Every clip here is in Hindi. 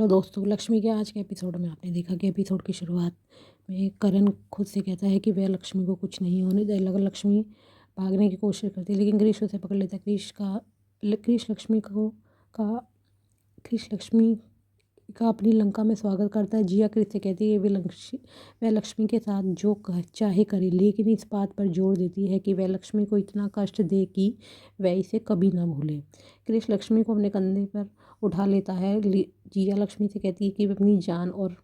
हेलो दोस्तों, लक्ष्मी के आज के एपिसोड में आपने देखा कि एपिसोड की शुरुआत में करण खुद से कहता है कि वह लक्ष्मी को कुछ नहीं होने देगा। लक्ष्मी भागने की कोशिश करती है लेकिन क्रिश उसे पकड़ लेता है। क्रिश लक्ष्मी को का क्रिश लक्ष्मी का अपनी लंका में स्वागत करता है। जिया क्रिश से कहती है वह लक्ष्मी के साथ जो चाहे करे, लेकिन इस बात पर जोर देती है कि वह लक्ष्मी को इतना कष्ट दे कि वह इसे कभी ना भूले। क्रिश लक्ष्मी को अपने कंधे पर उठा लेता है। जिया लक्ष्मी से कहती है कि वह अपनी जान और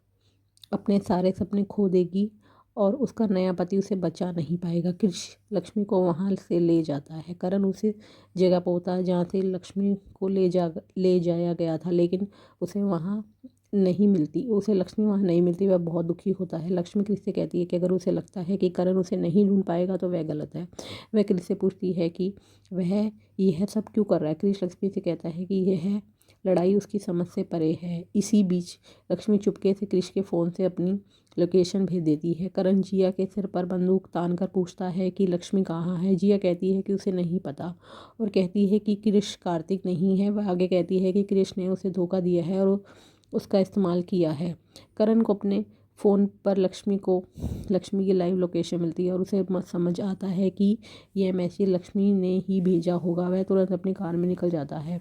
अपने सारे सपने खो देगी और उसका नया पति उसे बचा नहीं पाएगा। कृष लक्ष्मी को वहाँ से ले जाता है। करण उसे जगह पर होता है जहाँ से लक्ष्मी को ले जाया गया था, लेकिन उसे वहाँ नहीं मिलती। उसे लक्ष्मी वहाँ नहीं मिलती। वह बहुत दुखी होता है। लक्ष्मी कृष से कहती है कि अगर उसे लगता है कि करण उसे नहीं ढूंढ पाएगा तो वह गलत है। वह कृष से पूछती है कि वह यह सब क्यों कर रहा है। कृष लक्ष्मी से कहता है कि यह लड़ाई उसकी समझ से परे है। इसी बीच लक्ष्मी चुपके से कृष के फ़ोन से अपनी लोकेशन भेज देती है। करण जिया के सिर पर बंदूक तान कर पूछता है कि लक्ष्मी कहाँ है। जिया कहती है कि उसे नहीं पता और कहती है कि कृष कार्तिक नहीं है। वह आगे कहती है कि कृष ने उसे धोखा दिया है और उसका इस्तेमाल किया है। करण को अपने फ़ोन पर लक्ष्मी की लाइव लोकेशन मिलती है और उसे समझ आता है कि यह मैसेज लक्ष्मी ने ही भेजा होगा। वह तुरंत अपनी कार में निकल जाता है।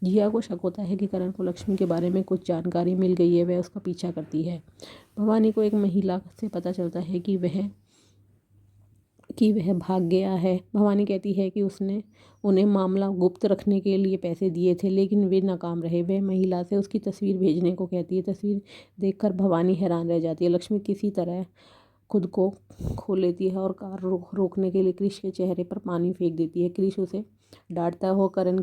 जिया को शक होता है कि करण को लक्ष्मी के बारे में कुछ जानकारी मिल गई है। वह उसका पीछा करती है। भवानी को एक महिला से पता चलता है कि वह भाग गया है। भवानी कहती है कि उसने उन्हें मामला गुप्त रखने के लिए पैसे दिए थे, लेकिन वे नाकाम रहे। वह महिला से उसकी तस्वीर भेजने को कहती है। तस्वीर देखकर भवानी हैरान रह जाती है। लक्ष्मी किसी तरह खुद को खो लेती है और कार रोकने के लिए कृष के चेहरे पर पानी फेंक देती है। कृष उसे डांटता है और करण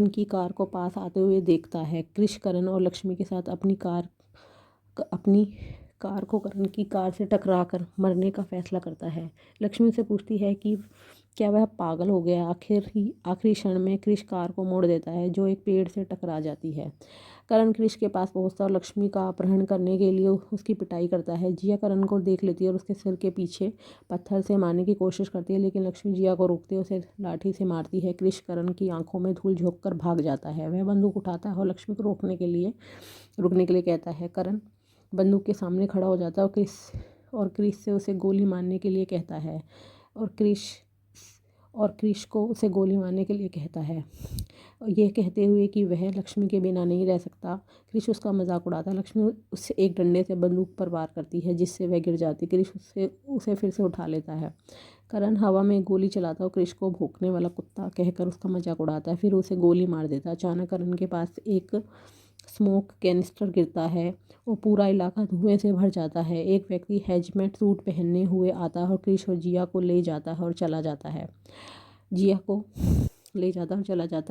की कार को पास आते हुए देखता है। कृष करण और लक्ष्मी के साथ अपनी कार को करण की कार से टकरा कर मरने का फैसला करता है। लक्ष्मी से पूछती है कि क्या वह पागल हो गया। आखिरी क्षण में कृष कार को मोड़ देता है जो एक पेड़ से टकरा जाती है। करण कृष के पास पहुंचता है और लक्ष्मी का अपहरण करने के लिए उसकी पिटाई करता है। जिया करण को देख लेती है और उसके सिर के पीछे पत्थर से मारने की कोशिश करती है, लेकिन लक्ष्मी जिया को रोकती है, उसे लाठी से मारती है। कृष करण की आंखों में धूल झोंक कर भाग जाता है। वह बंदूक उठाता है और लक्ष्मी को रुकने के लिए कहता है। करण बंदूक के सामने खड़ा हो जाता है और क्रिश से उसे गोली मारने के लिए कहता है और क्रिश को उसे गोली मारने के लिए कहता है, यह कहते हुए कि वह लक्ष्मी के बिना नहीं रह सकता। क्रिश उसका मजाक उड़ाता है। लक्ष्मी उससे एक डंडे से बंदूक पर वार करती है जिससे वह गिर जाती है। क्रिश उसे फिर से उठा लेता है। करण हवा में गोली चलाता है और क्रिश को भौंकने वाला कुत्ता कहकर उसका मजाक उड़ाता है, फिर उसे गोली मार देता है। अचानक करण के पास एक स्मोक कैनिस्टर गिरता है और पूरा इलाका धुएं से भर जाता है। एक व्यक्ति हैजमेट सूट पहने हुए आता है और क्रिश और जिया को ले जाता है और चला जाता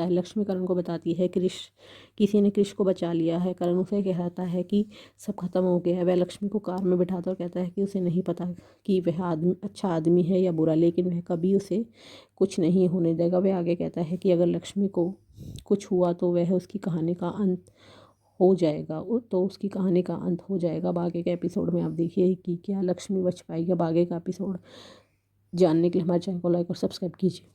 है। लक्ष्मी करण को बताती है किसी ने क्रिश को बचा लिया है। करण उसे कहता है कि सब खत्म हो गया है। वह लक्ष्मी को कार में बिठाता और कहता है कि उसे नहीं पता कि वह अच्छा आदमी है या बुरा, लेकिन वह कभी उसे कुछ नहीं होने देगा। वह आगे कहता है कि अगर लक्ष्मी को कुछ हुआ तो उसकी कहानी का अंत हो जाएगा। अब आगे के एपिसोड में आप देखिए कि क्या लक्ष्मी बच पाएगी। अब आगे का एपिसोड जानने के लिए हमारे चैनल को लाइक और सब्सक्राइब कीजिए।